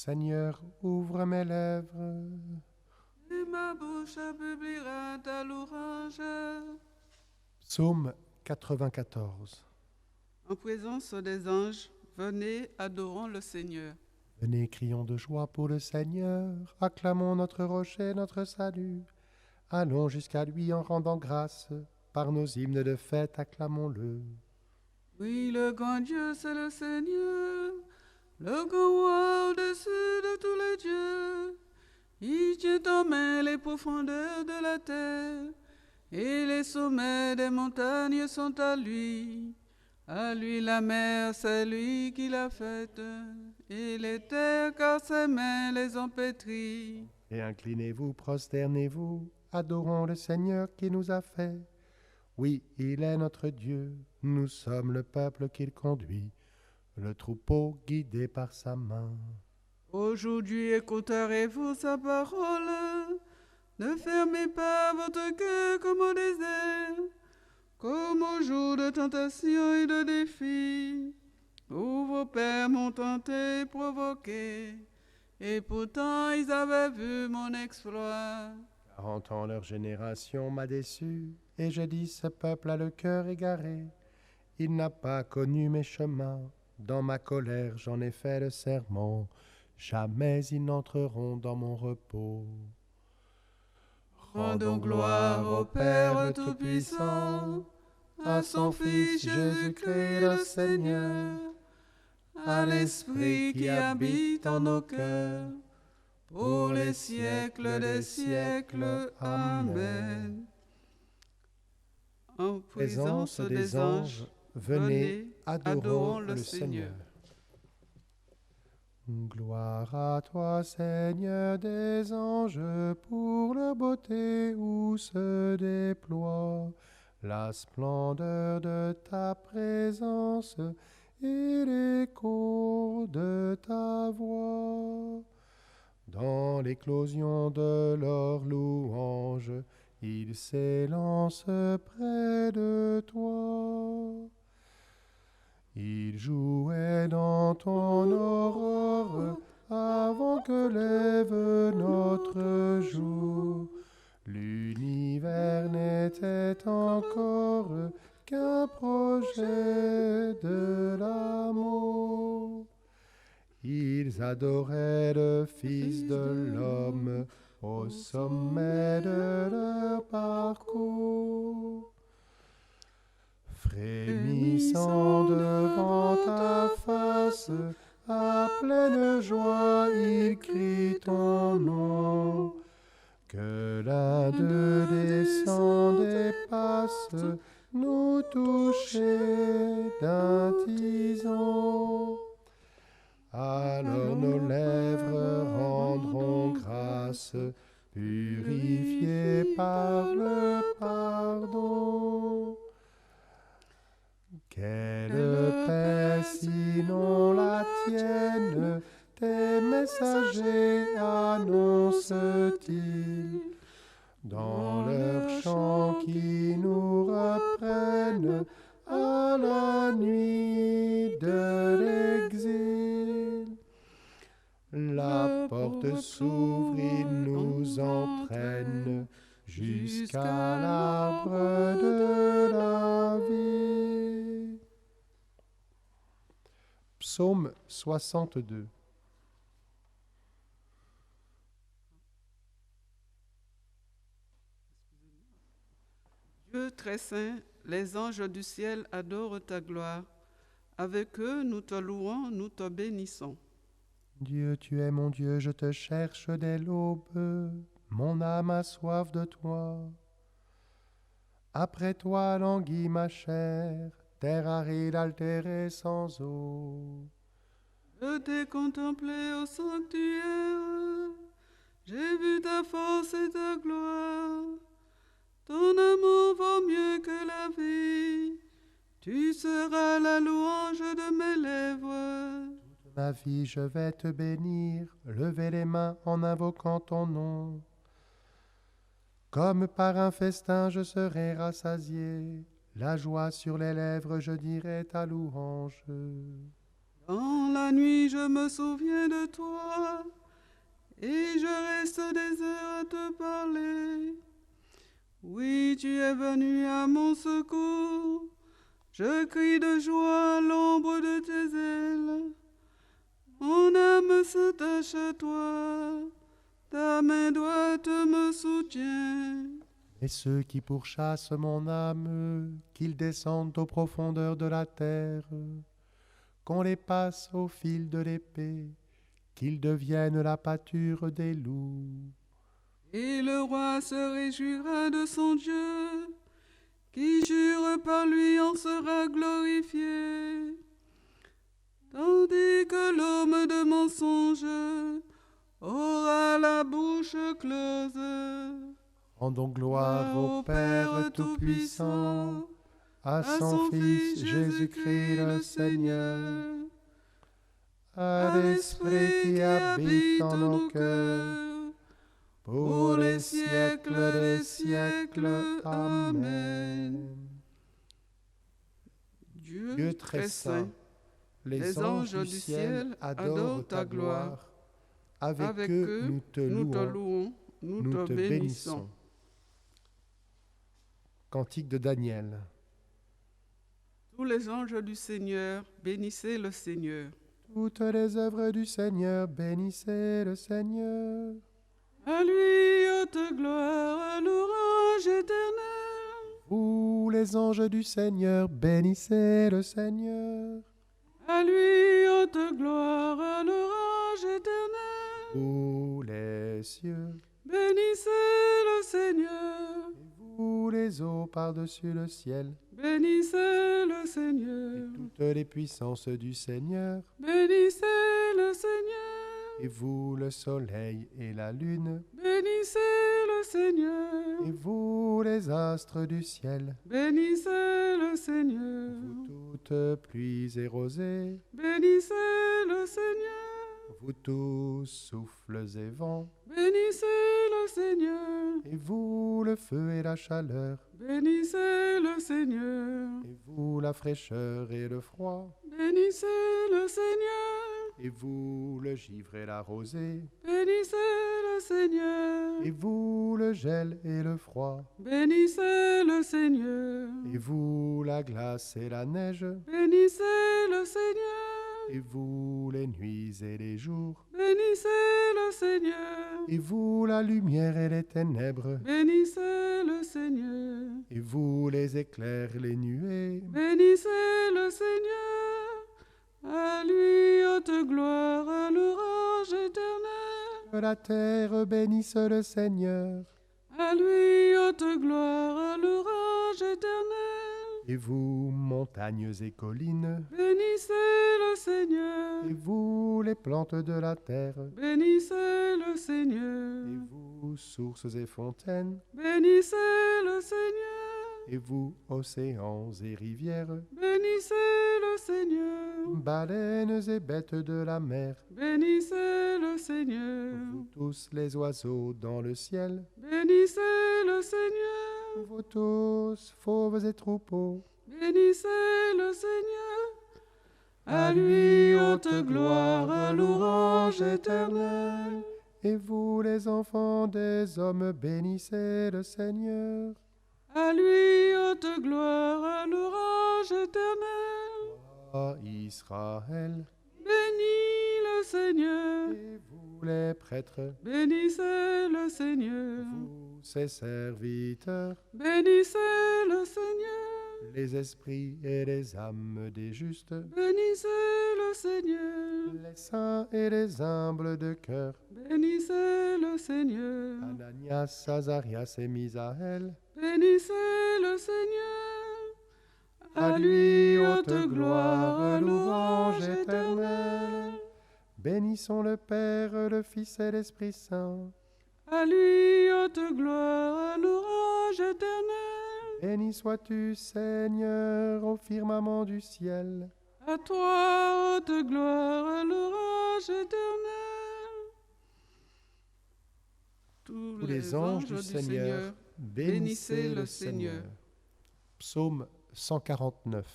Seigneur, ouvre mes lèvres. Et ma bouche publiera ta louange. Psaume 94. En présence des anges, venez, adorons le Seigneur. Venez, crions de joie pour le Seigneur, acclamons notre rocher, notre salut. Allons jusqu'à lui en rendant grâce, par nos hymnes de fête, acclamons-le. Oui, le grand Dieu, c'est le Seigneur, le grand roi au-dessus de tous les dieux. Il tient en main les profondeurs de la terre, et les sommets des montagnes sont à lui. À lui la mer, c'est lui qui l'a faite, et les terres, car ses mains les ont pétries. Et inclinez-vous, prosternez-vous, adorons le Seigneur qui nous a fait. Oui, il est notre Dieu, nous sommes le peuple qu'il conduit, le troupeau guidé par sa main. Aujourd'hui écouterez-vous sa parole. Ne fermez pas votre cœur comme au désert, comme au jour de tentation et de défi, où vos pères m'ont tenté et provoqué, et pourtant ils avaient vu mon exploit. 40 ans leur génération m'a déçu, et je dis ce peuple a le cœur égaré. Il n'a pas connu mes chemins, dans ma colère j'en ai fait le serment, jamais ils n'entreront dans mon repos. Rendons gloire au Père Tout-Puissant, à son Fils Jésus-Christ le Seigneur, à l'Esprit qui habite en nos cœurs, pour les siècles des siècles. Amen. En présence des anges, venez, adorons le Seigneur. Gloire à toi, Seigneur des anges, pour leur beauté où se déploie la splendeur de ta présence et l'écho de ta voix. Dans l'éclosion de leur louange, ils s'élancent près de toi. Ils jouaient dans ton aurore avant que lève notre jour. L'univers n'était encore qu'un projet de l'amour. Ils adoraient le Fils de l'homme au sommet de leur parcours. Frémissant devant ta face, à pleine joie, ils crient ton nom. Que l'un d'eux descende et passe, nous toucher d'un tison. Alors nos lèvres rendront grâce, purifiées par le pardon. Quelle paix sinon la tienne, tes messagers annoncent-ils, dans leurs chants qui nous reprennent à la nuit de l'exil. La porte s'ouvre, ils nous entraînent jusqu'à l'arbre de la vie. Psaume 62. Dieu très saint, les anges du ciel adorent ta gloire. Avec eux, nous te louons, nous te bénissons. Dieu, tu es mon Dieu, je te cherche dès l'aube. Mon âme a soif de toi. Après toi languit ma chair, terre aride altérée sans eau. Je t'ai contemplé au sanctuaire, j'ai vu ta force et ta gloire. Ton amour vaut mieux que la vie, tu seras la louange de mes lèvres. Ma vie, je vais te bénir, lever les mains en invoquant ton nom. Comme par un festin, je serai rassasié, la joie sur les lèvres, je dirai ta louange. Dans la nuit, je me souviens de toi et je reste des heures à te parler. Oui, tu es venu à mon secours. Je crie de joie à l'ombre de tes ailes. Mon âme s'attache à toi. Ta main droite me soutient. Et ceux qui pourchassent mon âme, qu'ils descendent aux profondeurs de la terre, qu'on les passe au fil de l'épée, qu'ils deviennent la pâture des loups. Et le roi se réjouira de son Dieu, qui jure par lui en sera glorifié. Tandis que l'homme de mensonge aura la bouche close. Rendons gloire au Père Tout-Puissant, à son Fils Jésus-Christ le Seigneur, à l'Esprit qui habite en nos cœurs, pour les siècles des siècles. Amen. Dieu très saint, les anges du ciel adorent ta gloire. Avec eux, nous te louons, nous te bénissons. Cantique de Daniel. Tous les anges du Seigneur, bénissez le Seigneur. Toutes les œuvres du Seigneur, bénissez le Seigneur. À lui haute gloire, louange éternelle. Vous, les anges du Seigneur, bénissez le Seigneur. À lui haute gloire, louange éternelle. Vous, les cieux, bénissez le Seigneur. Et vous, les eaux par-dessus le ciel, bénissez le Seigneur. Et toutes les puissances du Seigneur, bénissez le Seigneur. Et vous, le soleil et la lune, bénissez le Seigneur. Et vous, les astres du ciel, bénissez le Seigneur. Vous toutes pluies et rosées, bénissez le Seigneur. Vous tous souffles et vents, bénissez le Seigneur. Et vous, le feu et la chaleur, bénissez le Seigneur. Et vous, la fraîcheur et le froid, bénissez le Seigneur. Et vous, le givre et la rosée, bénissez le Seigneur. Et vous, le gel et le froid, bénissez le Seigneur. Et vous, la glace et la neige, bénissez le Seigneur. Et vous, les nuits et les jours, bénissez le Seigneur. Et vous, la lumière et les ténèbres, bénissez le Seigneur. Et vous, les éclairs et les nuées, bénissez le Seigneur. À lui haute gloire, louange éternelle. Que la terre bénisse le Seigneur. À lui haute gloire, louange éternelle. Et vous, montagnes et collines, bénissez le Seigneur. Et vous, les plantes de la terre, bénissez le Seigneur. Et vous, sources et fontaines, bénissez le Seigneur. Et vous, océans et rivières, bénissez le Seigneur. Baleines et bêtes de la mer, bénissez le Seigneur. Vous tous les oiseaux dans le ciel, bénissez le Seigneur. Vous tous, fauves et troupeaux, bénissez le Seigneur. À lui haute gloire, louange éternelle. Et vous, les enfants des hommes, bénissez le Seigneur. À lui haute gloire, louange éternelle. Ô Israël, bénis le Seigneur. Et vous, les prêtres, bénissez le Seigneur. Vous, ses serviteurs, bénissez le Seigneur. Les esprits et les âmes des justes, bénissez le Seigneur. Les saints et les humbles de cœur, bénissez le Seigneur. Ananias, Azarias et Misaël, bénissez le Seigneur. À lui haute gloire, louange éternelle. Bénissons le Père, le Fils et l'Esprit Saint. À lui haute gloire, louange éternelle. Béni sois-tu, Seigneur, au firmament du ciel. À toi, haute gloire, louange éternelle. Tous les anges du Seigneur, bénissez le Seigneur. Psaume 149.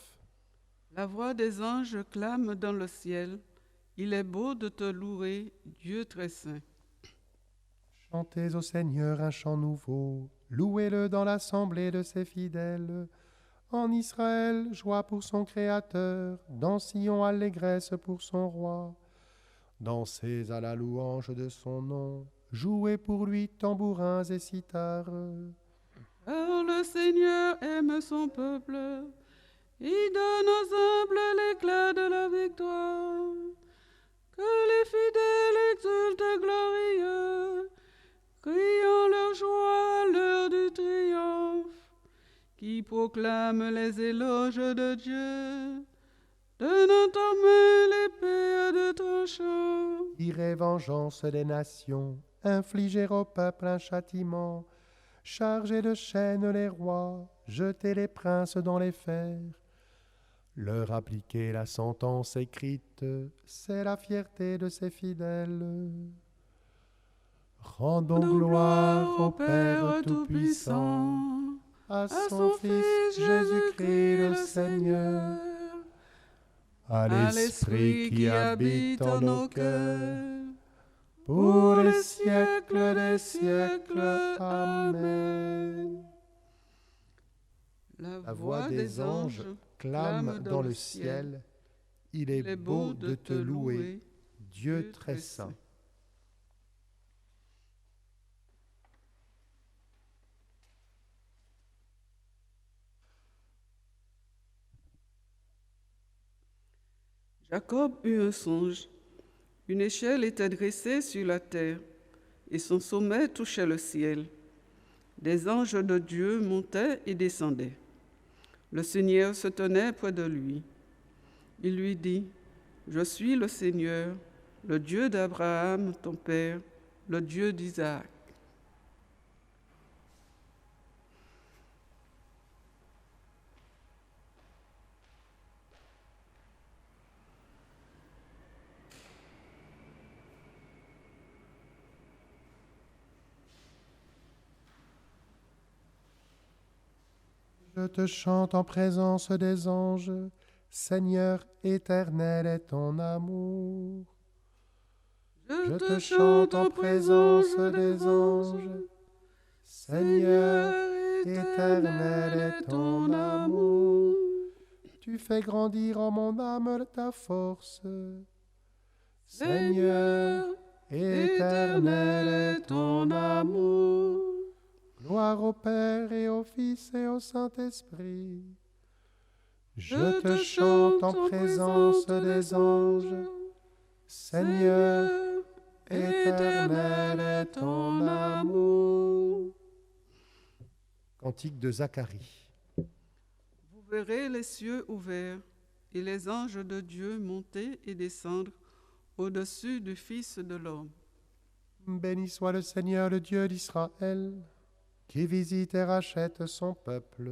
La voix des anges clame dans le ciel. Il est beau de te louer, Dieu très saint. Chantez au Seigneur un chant nouveau, louez-le dans l'assemblée de ses fidèles. En Israël, joie pour son Créateur, dans Sion, allégresse pour son roi. Dansez à la louange de son nom, jouez pour lui tambourins et cithars. Car le Seigneur aime son peuple, il donne aux humbles l'éclat de la victoire. Que les fidèles exultent glorieux, criant leur joie à l'heure du triomphe, qui proclament les éloges de Dieu, tenant en main l'épée à deux tranchants. Tirez vengeance des nations, infligez au peuple un châtiment, chargez de chaînes les rois, jetez les princes dans les fers. Leur appliquer la sentence écrite, c'est la fierté de ses fidèles. Rendons gloire au Père Tout-Puissant, à son Fils Jésus-Christ le Seigneur, à l'Esprit qui habite en nos cœurs, pour les siècles des siècles. Amen. La voix des anges clame dans le ciel. Il est beau de te louer, Dieu très saint. Jacob eut un songe. Une échelle était dressée sur la terre, et son sommet touchait le ciel. Des anges de Dieu montaient et descendaient. Le Seigneur se tenait près de lui. Il lui dit, « Je suis le Seigneur, le Dieu d'Abraham, ton père, le Dieu d'Isaac. » Je te chante en présence des anges, Seigneur éternel est ton amour. Je te chante en présence des anges, Seigneur éternel est ton amour. Tu fais grandir en mon âme ta force. Seigneur éternel est ton amour. Gloire au Père et au Fils et au Saint-Esprit. Je te chante en présence des anges, Seigneur éternel est ton amour. Cantique de Zacharie. Vous verrez les cieux ouverts et les anges de Dieu monter et descendre au-dessus du Fils de l'homme. Béni soit le Seigneur, le Dieu d'Israël, qui visite et rachète son peuple.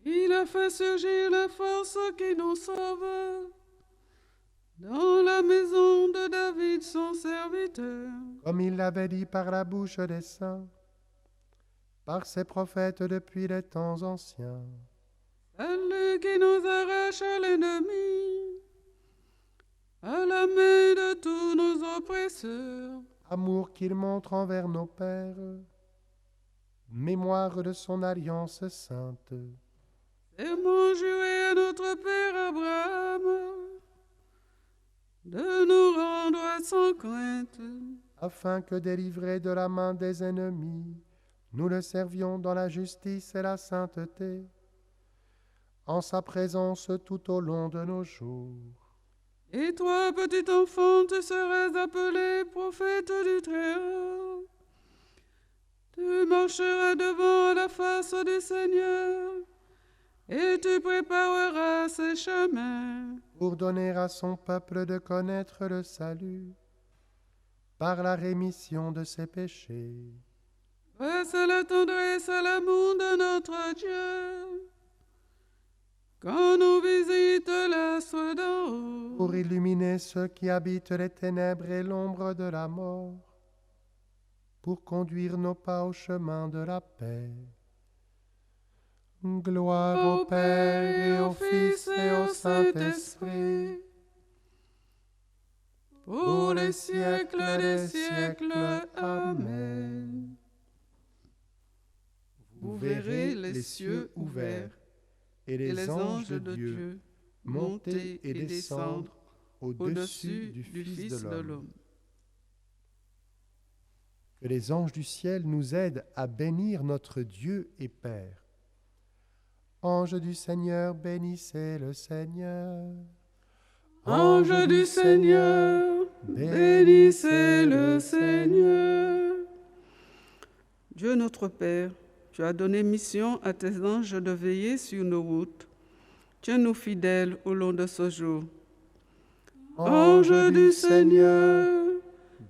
Il a fait surgir la force qui nous sauve dans la maison de David, son serviteur. Comme il l'avait dit par la bouche des saints, par ses prophètes depuis les temps anciens. Celui qui nous arrache à l'ennemi, à la main de tous nos oppresseurs. Amour qu'il montre envers nos pères, mémoire de son alliance sainte. Serment juré à notre Père Abraham, de nous rendre sans crainte, afin que, délivrés de la main des ennemis, nous le servions dans la justice et la sainteté, en sa présence tout au long de nos jours. Et toi, petit enfant, tu serais appelé prophète du Très-Haut. Tu marcheras devant la face du Seigneur, et tu prépareras ses chemins. Pour donner à son peuple de connaître le salut, par la rémission de ses péchés. Grâce à la tendresse, à l'amour de notre Dieu, quand nous visite l'astre d'en haut. Pour illuminer ceux qui habitent les ténèbres et l'ombre de la mort, pour conduire nos pas au chemin de la paix. Gloire au Père et au Fils et au Saint-Esprit, pour les siècles des siècles. Amen. Vous verrez les cieux ouverts et et les anges de Dieu monter et descendre au-dessus du Fils de l'homme. Que les anges du ciel nous aident à bénir notre Dieu et Père. Anges du Seigneur, bénissez le Seigneur. Anges du Seigneur, bénissez le Seigneur. Dieu notre Père, tu as donné mission à tes anges de veiller sur nos routes. Tiens-nous fidèles au long de ce jour. Anges du Seigneur,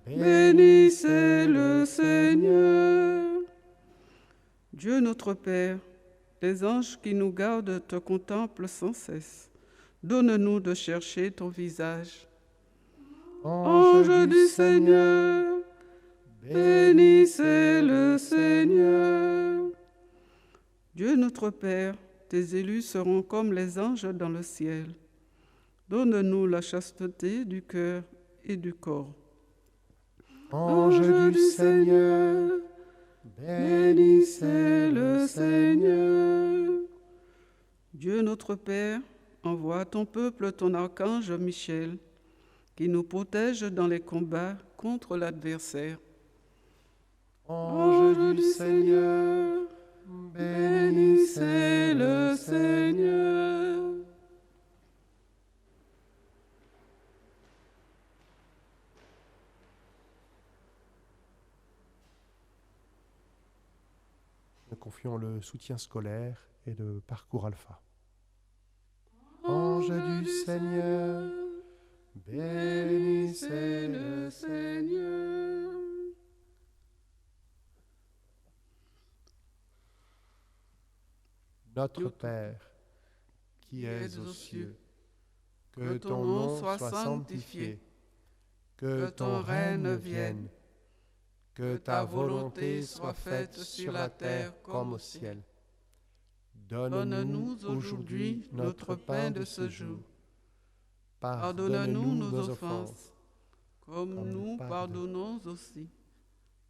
bénissez le Seigneur. Dieu notre Père, les anges qui nous gardent te contemplent sans cesse. Donne-nous de chercher ton visage. Anges du Seigneur, bénissez le Seigneur. Dieu notre Père, tes élus seront comme les anges dans le ciel. Donne-nous la chasteté du cœur et du corps. Anges du Seigneur, bénissez le Seigneur. Dieu notre Père, envoie à ton peuple ton archange Michel, qui nous protège dans les combats contre l'adversaire. Anges du Seigneur, bénissez le Seigneur. Nous confions le soutien scolaire et le parcours alpha. Anges du Seigneur, bénissez le Seigneur. Notre Père, qui es aux cieux, que ton nom soit sanctifié, que ton règne vienne, que ta volonté soit faite sur la terre comme au ciel. Donne-nous aujourd'hui notre pain de ce jour. Pardonne-nous nos offenses, comme nous pardonnons aussi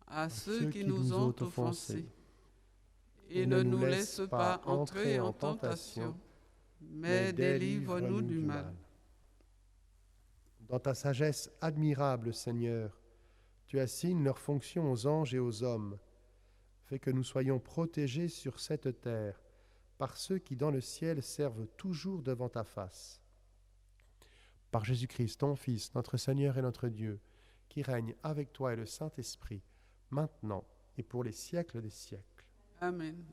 à ceux qui nous ont offensés. Et ne nous laisse pas entrer en tentation, mais délivre-nous du mal. Dans ta sagesse admirable, Seigneur, tu assignes leurs fonctions aux anges et aux hommes. Fais que nous soyons protégés sur cette terre par ceux qui dans le ciel servent toujours devant ta face. Par Jésus-Christ, ton Fils, notre Seigneur et notre Dieu, qui règne avec toi et le Saint-Esprit, maintenant et pour les siècles des siècles. Amen.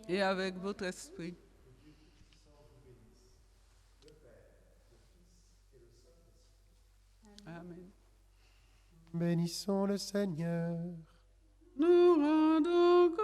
Et avec votre esprit. Amen. Bénissons le Seigneur. Nous rendons